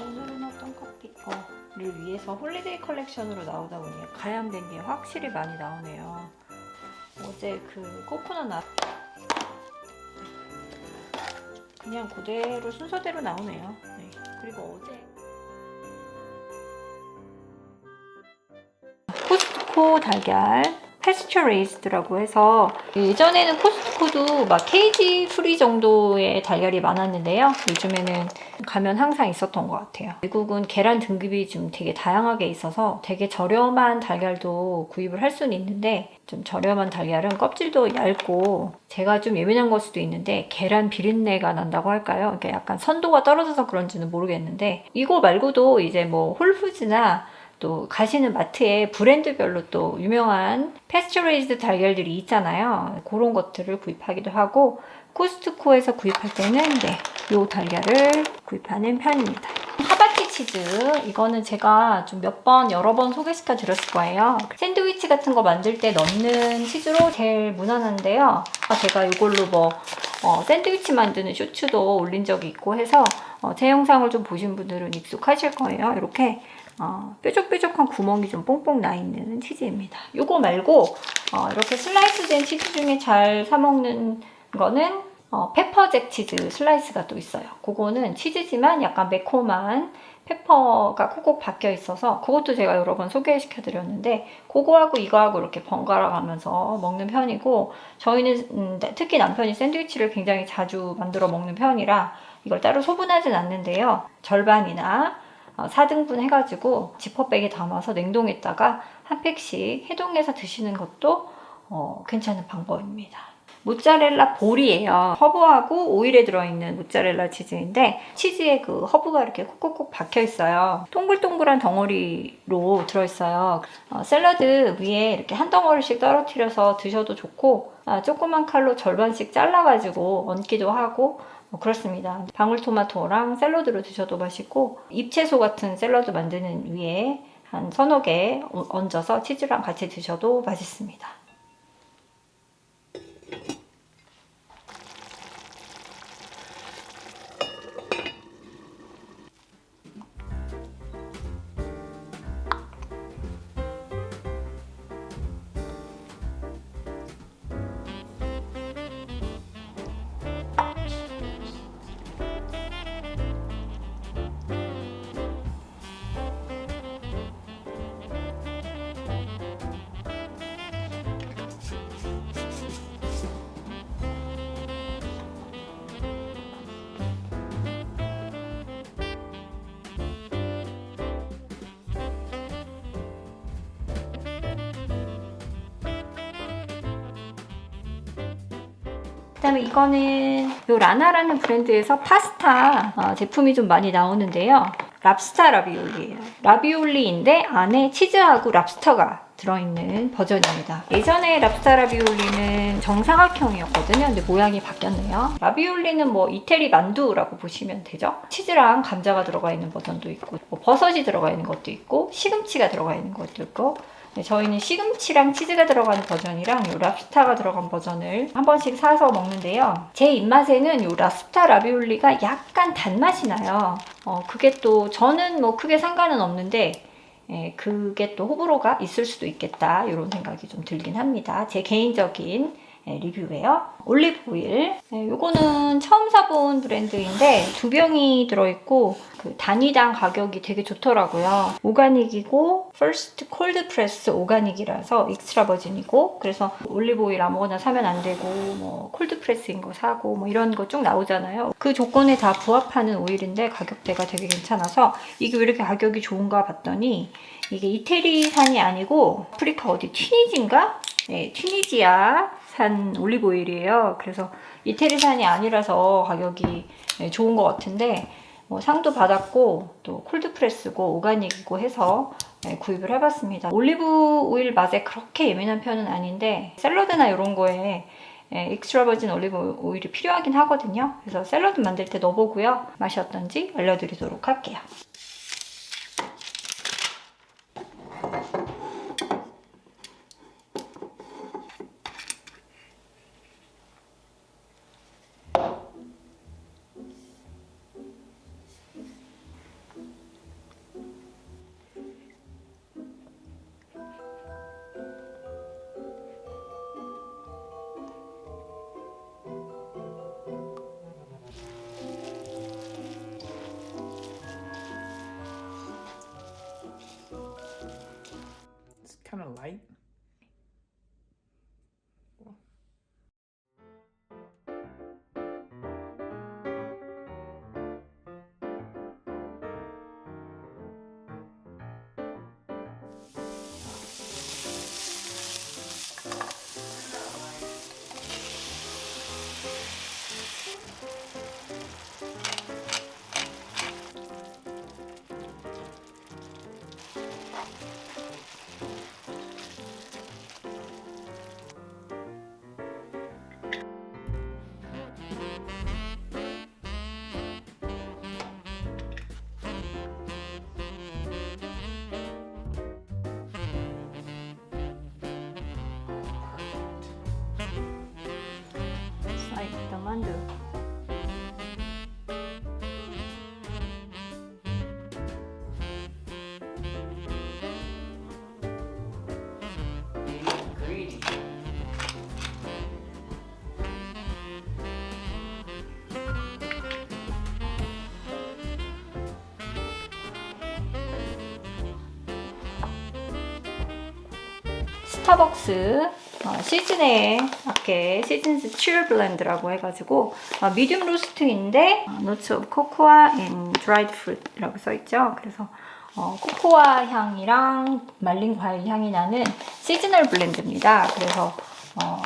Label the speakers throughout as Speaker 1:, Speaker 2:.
Speaker 1: 오늘은 어떤 커피를 위해서 홀리데이 컬렉션으로 나오다 보니 가양된 게 확실히 많이 나오네요. 어제 그 코코넛 그냥 그대로 순서대로 나오네요. 네. 그리고 어제 코스트코 달걀 패스처레이즈드라고 해서 예전에는 코스트코도 막 케이지 프리 정도의 달걀이 많았는데요. 요즘에는 가면 항상 있었던 것 같아요. 미국은 계란 등급이 좀 되게 다양하게 있어서 되게 저렴한 달걀도 구입을 할 수는 있는데 좀 저렴한 달걀은 껍질도 얇고 제가 좀 예민한 걸 수도 있는데 계란 비린내가 난다고 할까요? 그러니까 약간 선도가 떨어져서 그런지는 모르겠는데 이거 말고도 이제 뭐 홀푸드나 또 가시는 마트에 브랜드별로 또 유명한 패스처레이즈드 달걀들이 있잖아요. 그런 것들을 구입하기도 하고 코스트코에서 구입할 때는 요 달걀을 구입하는 편입니다. 하바티 치즈, 이거는 제가 좀 여러 번 소개시켜 드렸을 거예요. 샌드위치 같은 거 만들 때 넣는 치즈로 제일 무난한데요. 제가 이걸로 샌드위치 만드는 쇼츠도 올린 적이 있고 해서 제 영상을 좀 보신 분들은 익숙하실 거예요. 이렇게 뾰족뾰족한 구멍이 좀 뽕뽕 나 있는 치즈입니다. 이거 말고 이렇게 슬라이스 된 치즈 중에 잘 사먹는 거는 페퍼잭 치즈 슬라이스가 또 있어요. 그거는 치즈지만 약간 매콤한 페퍼가 콕콕 박혀 있어서 그것도 제가 여러 번 소개시켜 드렸는데 그거하고 이거하고 이렇게 번갈아 가면서 먹는 편이고 저희는 특히 남편이 샌드위치를 굉장히 자주 만들어 먹는 편이라 이걸 따로 소분하진 않는데요. 절반이나 4등분 해가지고 지퍼백에 담아서 냉동했다가 한 팩씩 해동해서 드시는 것도 괜찮은 방법입니다. 모짜렐라 볼이에요. 허브하고 오일에 들어있는 모짜렐라 치즈인데 치즈에 그 허브가 이렇게 콕콕콕 박혀 있어요. 동글동글한 덩어리로 들어있어요. 샐러드 위에 이렇게 한 덩어리씩 떨어뜨려서 드셔도 좋고 조그만 칼로 절반씩 잘라가지고 얹기도 하고 그렇습니다. 방울토마토랑 샐러드로 드셔도 맛있고 잎채소 같은 샐러드 만드는 위에 한 서너 개 얹어서 치즈랑 같이 드셔도 맛있습니다. 그다음에 이거는 요 라나라는 브랜드에서 파스타 제품이 좀 많이 나오는데요. 랍스타 라비올리예요. 라비올리인데 안에 치즈하고 랍스터가 들어있는 버전입니다. 예전에 랍스타 라비올리는 정사각형이었거든요. 근데 모양이 바뀌었네요. 라비올리는 이태리 만두라고 보시면 되죠. 치즈랑 감자가 들어가 있는 버전도 있고 버섯이 들어가 있는 것도 있고 시금치가 들어가 있는 것도 있고 저희는 시금치랑 치즈가 들어가는 버전이랑 요 랍스타가 들어간 버전을 한 번씩 사서 먹는데요. 제 입맛에는 요 랍스타 라비올리가 약간 단맛이 나요. 그게 또 저는 크게 상관은 없는데 그게 또 호불호가 있을 수도 있겠다 이런 생각이 좀 들긴 합니다. 제 개인적인 리뷰예요. 올리브 오일. 요거는 처음 사본 브랜드인데 2병이 들어있고 그 단위당 가격이 되게 좋더라고요. 오가닉이고 퍼스트 콜드 프레스 오가닉이라서 익스트라 버진이고 그래서 올리브 오일 아무거나 사면 안 되고 콜드 프레스인 거 사고 이런 거 쭉 나오잖아요. 그 조건에 다 부합하는 오일인데 가격대가 되게 괜찮아서 이게 왜 이렇게 가격이 좋은가 봤더니 이게 이태리산이 아니고 아프리카 어디 튀니지인가? 네, 튀니지아산 올리브 오일이에요. 그래서 이태리산이 아니라서 가격이 좋은 것 같은데 상도 받았고 또 콜드프레스고 오가닉이고 해서 구입을 해봤습니다. 올리브 오일 맛에 그렇게 예민한 편은 아닌데 샐러드나 이런 거에 엑스트라 버진 올리브 오일이 필요하긴 하거든요. 그래서 샐러드 만들 때 넣어보고요. 맛이 어떤지 알려드리도록 할게요.
Speaker 2: Kind of light.
Speaker 1: 사이드 만두.
Speaker 2: Greedy.
Speaker 1: 스타벅스 시즌에 맞게 시즌스 츄어 블렌드라고 해가지고 미디움 로스트인데 노츠 오브 코코아 앤 드라이드 프루트라고 써있죠. 그래서 코코아 향이랑 말린 과일 향이 나는 시즈널 블렌드입니다. 그래서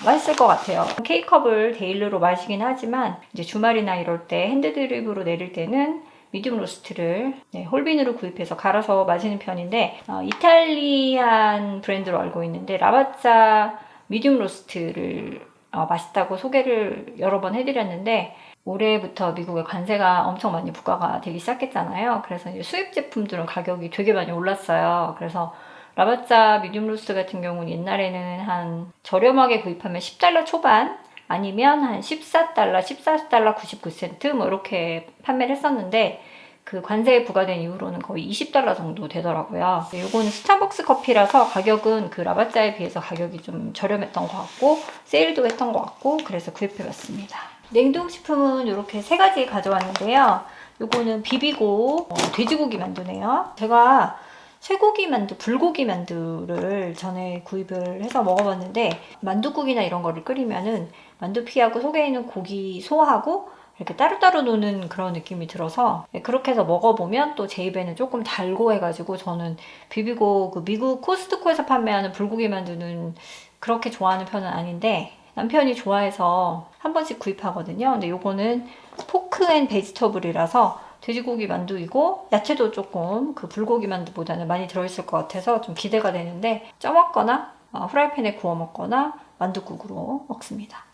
Speaker 1: 맛있을 것 같아요. K컵을 데일리로 마시긴 하지만 이제 주말이나 이럴 때 핸드드립으로 내릴 때는 미디움 로스트를 홀빈으로 구입해서 갈아서 마시는 편인데 이탈리안 브랜드로 알고 있는데 라바짜 미디움 로스트를 맛있다고 소개를 여러 번 해드렸는데 올해부터 미국의 관세가 엄청 많이 부과가 되기 시작했잖아요. 그래서 이제 수입 제품들은 가격이 되게 많이 올랐어요. 그래서 라바짜 미디움 로스트 같은 경우는 옛날에는 한 저렴하게 구입하면 $10 초반 아니면 한 $14, $14.99 뭐 이렇게 판매를 했었는데 그 관세에 부과된 이후로는 거의 $20 정도 되더라고요. 이거는 스타벅스 커피라서 가격은 그 라바짜에 비해서 가격이 좀 저렴했던 것 같고 세일도 했던 것 같고 그래서 구입해봤습니다. 냉동식품은 이렇게 3가지 가져왔는데요. 요거는 비비고 돼지고기 만두네요. 제가 쇠고기 만두, 불고기 만두를 전에 구입을 해서 먹어봤는데 만두국이나 이런 거를 끓이면은 만두피하고 속에 있는 고기 소하고 이렇게 따로따로 노는 그런 느낌이 들어서 그렇게 해서 먹어보면 또 제 입에는 조금 달고 해가지고 저는 비비고 그 미국 코스트코에서 판매하는 불고기 만두는 그렇게 좋아하는 편은 아닌데 남편이 좋아해서 한 번씩 구입하거든요. 근데 요거는 포크 앤 베지터블이라서 돼지고기 만두이고 야채도 조금 그 불고기 만두보다는 많이 들어있을 것 같아서 좀 기대가 되는데 쪄먹거나 프라이팬에 구워 먹거나 만두국으로 먹습니다.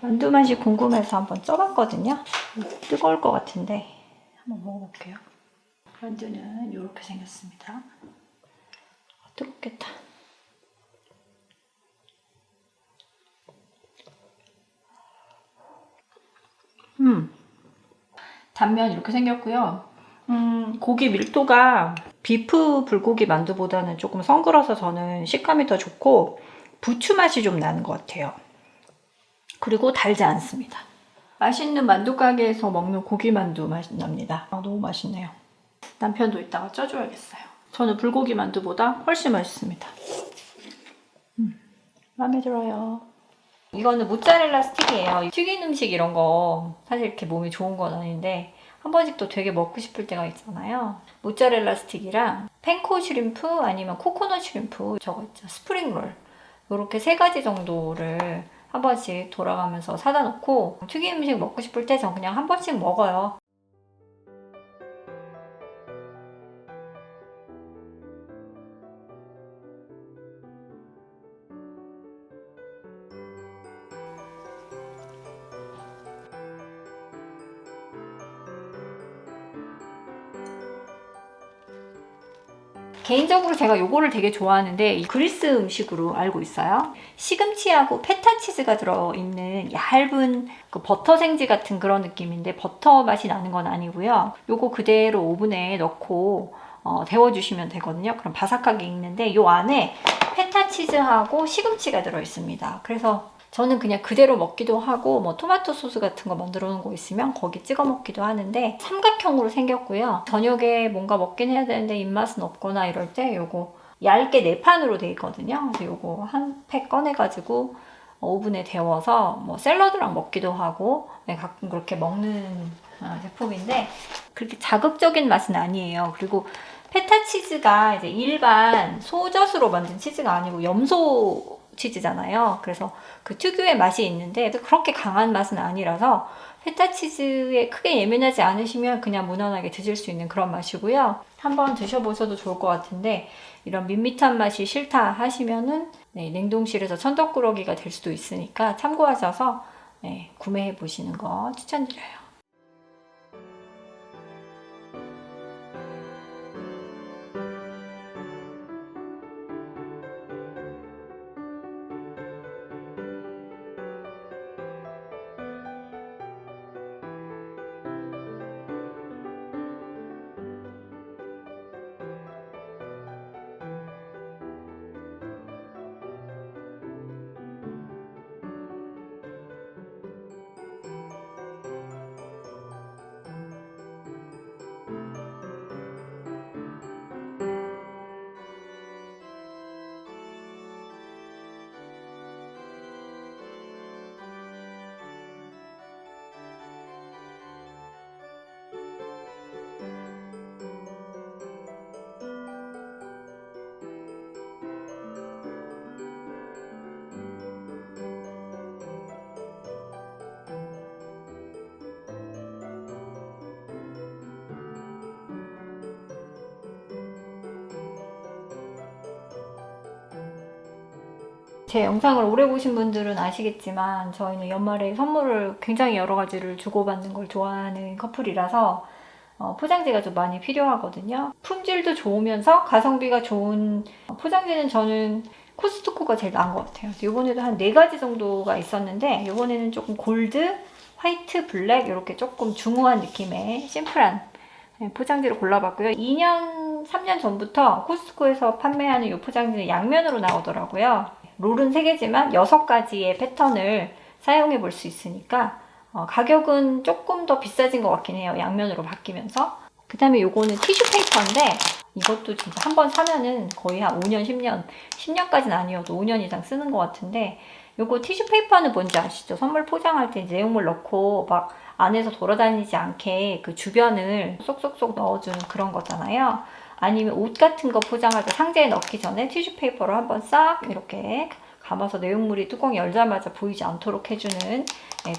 Speaker 1: 만두 맛이 궁금해서 한번 쪄봤거든요. 뜨거울 것 같은데 한번 먹어볼게요. 만두는 이렇게 생겼습니다. 뜨겁겠다. 단면 이렇게 생겼고요. 고기 밀도가 비프 불고기 만두보다는 조금 성글어서 저는 식감이 더 좋고 부추 맛이 좀 나는 것 같아요. 그리고 달지 않습니다. 맛있는 만두 가게에서 먹는 고기 만두 맛이 납니다. 너무 맛있네요. 남편도 이따가 쪄줘야겠어요. 저는 불고기 만두보다 훨씬 맛있습니다. 마음에 들어요. 이거는 모짜렐라 스틱이에요. 튀긴 음식 이런 거 사실 이렇게 몸에 좋은 건 아닌데 한 번씩 또 되게 먹고 싶을 때가 있잖아요. 모짜렐라 스틱이랑 펜코 슈림프 아니면 코코넛 슈림프 저거 있죠. 스프링롤. 이렇게 3가지 정도를 한 번씩 돌아가면서 사다 놓고 튀김 음식 먹고 싶을 때 전 그냥 한 번씩 먹어요. 개인적으로 제가 요거를 되게 좋아하는데 이 그리스 음식으로 알고 있어요. 시금치하고 페타치즈가 들어있는 얇은 그 버터 생지 같은 그런 느낌인데 버터 맛이 나는 건 아니고요. 요거 그대로 오븐에 넣고 데워주시면 되거든요. 그럼 바삭하게 익는데 요 안에 페타치즈하고 시금치가 들어있습니다. 그래서 저는 그냥 그대로 먹기도 하고 뭐 토마토 소스 같은 거 만들어 놓은 거 있으면 거기 찍어 먹기도 하는데 삼각형으로 생겼고요. 저녁에 뭔가 먹긴 해야 되는데 입맛은 없거나 이럴 때 요거 얇게 4판으로 돼 있거든요. 그래서 요거 한 팩 꺼내가지고 오븐에 데워서 뭐 샐러드랑 먹기도 하고 가끔 그렇게 먹는 제품인데 그렇게 자극적인 맛은 아니에요. 그리고 페타치즈가 이제 일반 소젖으로 만든 치즈가 아니고 염소 치즈잖아요. 그래서 그 특유의 맛이 있는데 그렇게 강한 맛은 아니라서 페타치즈에 크게 예민하지 않으시면 그냥 무난하게 드실 수 있는 그런 맛이고요. 한번 드셔보셔도 좋을 것 같은데 이런 밋밋한 맛이 싫다 하시면은 냉동실에서 천덕꾸러기가 될 수도 있으니까 참고하셔서 구매해 보시는 거 추천드려요. 제 영상을 오래 보신 분들은 아시겠지만 저희는 연말에 선물을 굉장히 여러 가지를 주고받는 걸 좋아하는 커플이라서 포장지가 좀 많이 필요하거든요. 품질도 좋으면서 가성비가 좋은 포장지는 저는 코스트코가 제일 나은 것 같아요. 이번에도 한 4가지 정도가 있었는데 이번에는 조금 골드, 화이트, 블랙 이렇게 조금 중후한 느낌의 심플한 포장지를 골라봤고요. 2년, 3년 전부터 코스트코에서 판매하는 이 포장지는 양면으로 나오더라고요. 롤은 3개지만 6가지의 패턴을 사용해 볼 수 있으니까 가격은 조금 더 비싸진 것 같긴 해요. 양면으로 바뀌면서. 그 다음에 요거는 티슈 페이퍼인데 이것도 진짜 한번 사면은 거의 한 5년, 10년, 10년까지는 아니어도 5년 이상 쓰는 것 같은데 요거 티슈 페이퍼는 뭔지 아시죠? 선물 포장할 때 내용물 넣고 막 안에서 돌아다니지 않게 그 주변을 쏙쏙쏙 넣어주는 그런 거잖아요. 아니면 옷 같은 거 포장할 때 상자에 넣기 전에 티슈페이퍼로 한번 싹 이렇게 감아서 내용물이 뚜껑 열자마자 보이지 않도록 해주는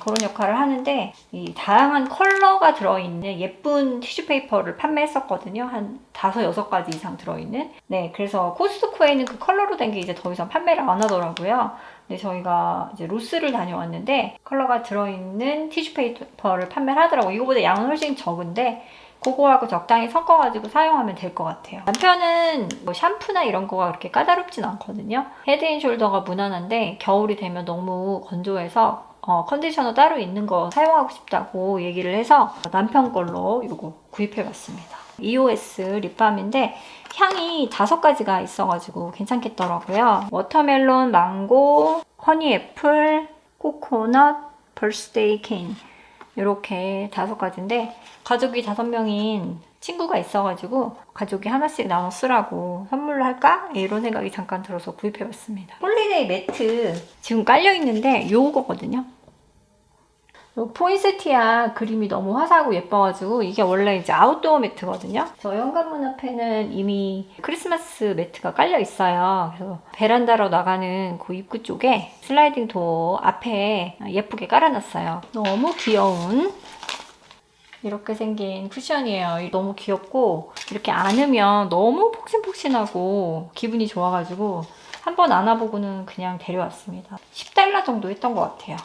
Speaker 1: 그런 역할을 하는데 이 다양한 컬러가 들어있는 예쁜 티슈페이퍼를 판매했었거든요. 한 5-6가지 이상 들어있는. 그래서 코스트코에는 그 컬러로 된 게 이제 더 이상 판매를 안 하더라고요. 근데 저희가 이제 로스를 다녀왔는데 컬러가 들어있는 티슈페이퍼를 판매를 하더라고요. 이거보다 양은 훨씬 적은데 그거하고 적당히 섞어가지고 사용하면 될 것 같아요. 남편은 뭐 샴푸나 이런 거가 그렇게 까다롭진 않거든요. 헤드앤숄더가 무난한데 겨울이 되면 너무 건조해서 컨디셔너 따로 있는 거 사용하고 싶다고 얘기를 해서 남편 걸로 이거 구입해봤습니다. EOS 립밤인데 향이 5가지가 있어가지고 괜찮겠더라고요. 워터멜론, 망고, 허니애플, 코코넛, 벌스데이 캔 이렇게 5가지인데 가족이 5명인 친구가 있어가지고 가족이 하나씩 나눠 쓰라고 선물로 할까? 이런 생각이 잠깐 들어서 구입해봤습니다. 홀리데이 매트 지금 깔려있는데 요거거든요. 포인세티아 그림이 너무 화사하고 예뻐가지고 이게 원래 이제 아웃도어 매트거든요. 저 현관문 앞에는 이미 크리스마스 매트가 깔려 있어요. 그래서 베란다로 나가는 그 입구 쪽에 슬라이딩 도어 앞에 예쁘게 깔아놨어요. 너무 귀여운 이렇게 생긴 쿠션이에요. 너무 귀엽고 이렇게 안으면 너무 폭신폭신하고 기분이 좋아가지고 한번 안아보고는 그냥 데려왔습니다. 10달러 정도 했던 것 같아요.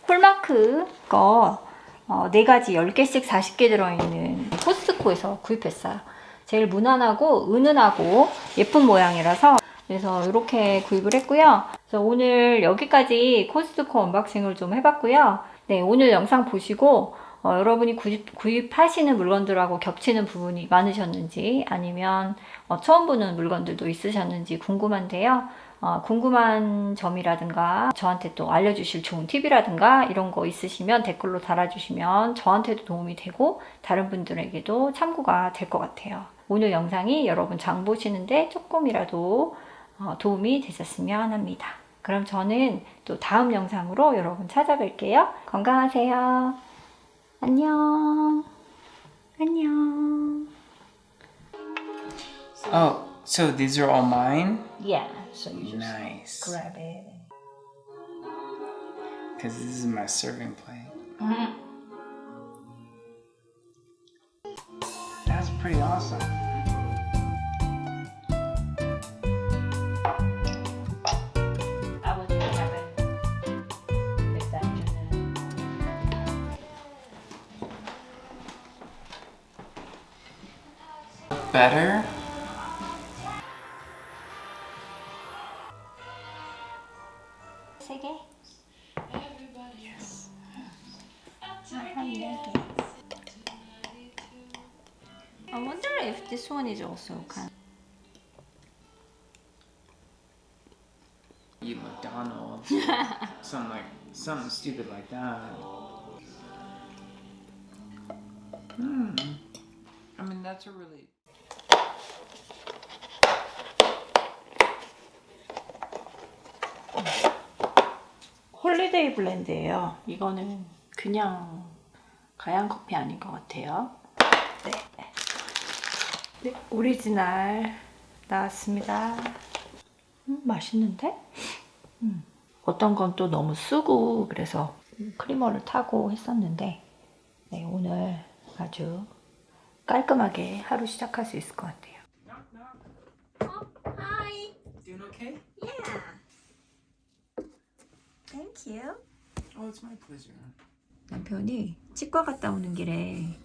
Speaker 1: 콜마크 거 4가지 10개씩 40개 들어있는 코스트코에서 구입했어요. 제일 무난하고 은은하고 예쁜 모양이라서 그래서 이렇게 구입을 했고요. 그래서 오늘 여기까지 코스트코 언박싱을 좀 해봤고요. 네, 오늘 영상 보시고 여러분이 구입하시는 물건들하고 겹치는 부분이 많으셨는지 아니면 처음 보는 물건들도 있으셨는지 궁금한데요. 궁금한 점이라든가 저한테 또 알려주실 좋은 팁이라든가 이런 거 있으시면 댓글로 달아주시면 저한테도 도움이 되고 다른 분들에게도 참고가 될 것 같아요. 오늘 영상이 여러분 장 보시는데 조금이라도 도움이 되셨으면 합니다. 그럼 저는 또 다음 영상으로 여러분 찾아뵐게요. 건강하세요. 안녕. 안녕.
Speaker 2: Oh, so these are all mine?
Speaker 1: Yeah, so you just
Speaker 2: Nice.
Speaker 1: grab it.
Speaker 2: Because this is my serving plate. That's pretty awesome.
Speaker 1: I would have it this afternoon.
Speaker 2: Better?
Speaker 1: 세 개?
Speaker 2: Yes.
Speaker 1: I wonder if this one is also kind.
Speaker 2: Eat McDonald's. something stupid like that. I mean, that's a really.
Speaker 1: 홀리데이 블렌드예요. 이거는 그냥 가양 커피 아닌 것 같아요. 네. 네, 오리지널 나왔습니다. 맛있는데? 어떤 건 또 너무 쓰고 그래서 크리머를 타고 했었는데 네, 오늘 아주 깔끔하게 하루 시작할 수 있을 것 같아요. Hi.
Speaker 2: Doing okay?
Speaker 1: Yeah. Thank you.
Speaker 2: Oh, it's my pleasure.
Speaker 1: 남편이 치과 갔다 오는 길에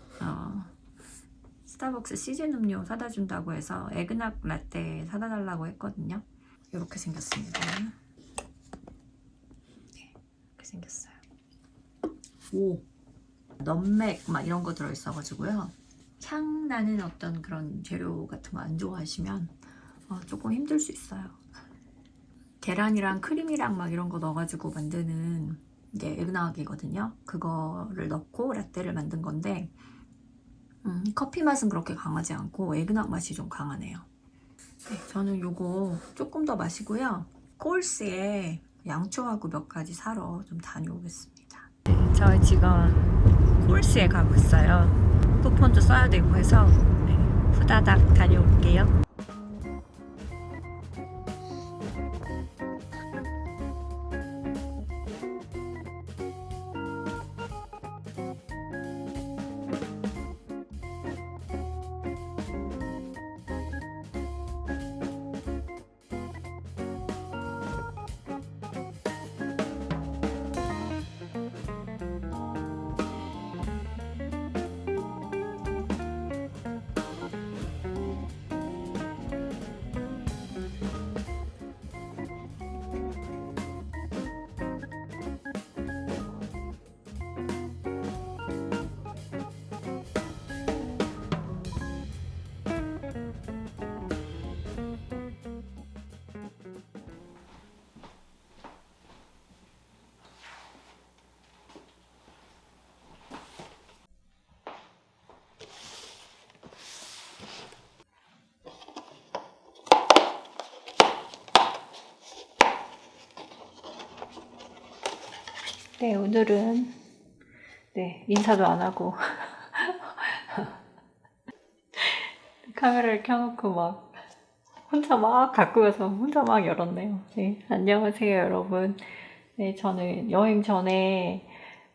Speaker 1: 스타벅스 시즌 음료 사다 준다고 해서 에그낙 라떼 사다 달라고 했거든요. 이렇게 생겼습니다. 네, 이렇게 생겼어요. 오, 넘맥 막 이런 거 들어있어가지고요. 향 나는 어떤 그런 재료 같은 거 안 좋아하시면 조금 힘들 수 있어요. 계란이랑 크림이랑 막 이런 거 넣어가지고 만드는 이게 에그낙이거든요. 그거를 넣고 라떼를 만든 건데 커피 맛은 그렇게 강하지 않고 에그낙 맛이 좀 강하네요. 네, 저는 요거 조금 더 마시고요. 콜스에 양초하고 몇 가지 사러 좀 다녀오겠습니다. 네, 저 지금 콜스에 가고 있어요. 쿠폰도 써야 되고 해서 네, 후다닥 다녀올게요. 네, 오늘은 네, 인사도 안 하고 카메라를 켜놓고 막 혼자 막 갖고 가서 혼자 막 열었네요. 네, 안녕하세요 여러분. 네, 저는 여행 전에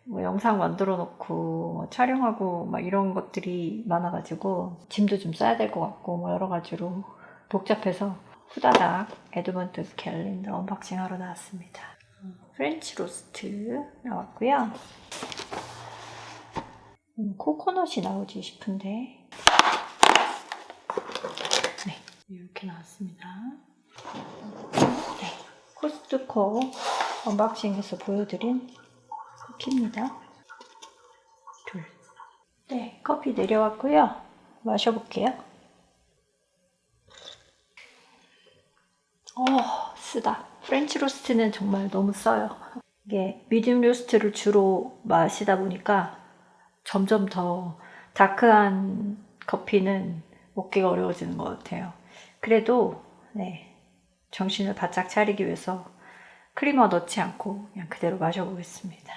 Speaker 1: 뭐 영상 만들어 놓고 뭐 촬영하고 막 이런 것들이 많아가지고 짐도 좀 싸야 될 것 같고 뭐 여러 가지로 복잡해서 후다닥 에드먼트 캘린더 언박싱 하러 나왔습니다. 프렌치 로스트 나왔고요. 코코넛이 나오지 싶은데 네, 이렇게 나왔습니다. 네, 코스트코 언박싱에서 보여드린 쿠키입니다. 둘. 네, 커피 내려왔고요. 마셔볼게요. 쓰다. 프렌치 로스트는 정말 너무 써요. 이게 미디움 로스트를 주로 마시다 보니까 점점 더 다크한 커피는 먹기가 어려워지는 것 같아요. 그래도 네, 정신을 바짝 차리기 위해서 크리머 넣지 않고 그냥 그대로 마셔보겠습니다.